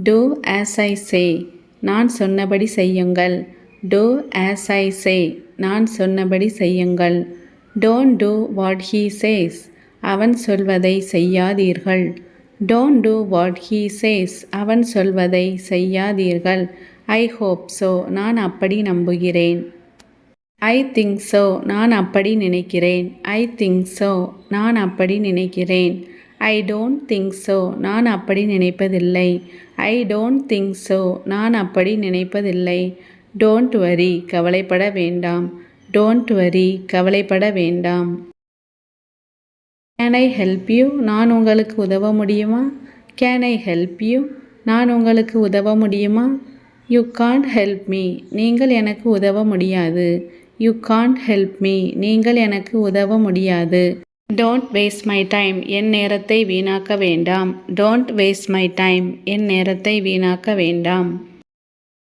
Do as I say. நான் சொன்னபடி செய்யுங்கள். Do as I say. நான் சொன்னபடி செய்யுங்கள். Don't do what he says. அவன் சொல்வதை செய்யாதீர்கள். Don't do what he says. அவன் சொல்வதை செய்யாதீர்கள். I hope so. நான் அப்படி நம்புகிறேன். I think so. நான் அப்படி நினைக்கிறேன். I think so. நான் அப்படி நினைக்கிறேன். I don't think so. நான் அப்படி நினைப்பதில்லை. I don't think so. நான் அப்படி நினைப்பதில்லை. Don't worry. கவலைப்பட வேண்டாம். Don't worry. கவலைப்பட வேண்டாம். Can I help you? நான் உங்களுக்கு உதவ முடியுமா? Can I help you? நான் உங்களுக்கு உதவ முடியுமா? You can't help me. நீங்கள் எனக்கு உதவ முடியாது. You can't help me. நீங்கள் எனக்கு உதவ முடியாது. Don't waste my time. என் நேரத்தை வீணாக்க வேண்டாம். Don't waste my time. என் நேரத்தை வீணாக்க வேண்டாம்.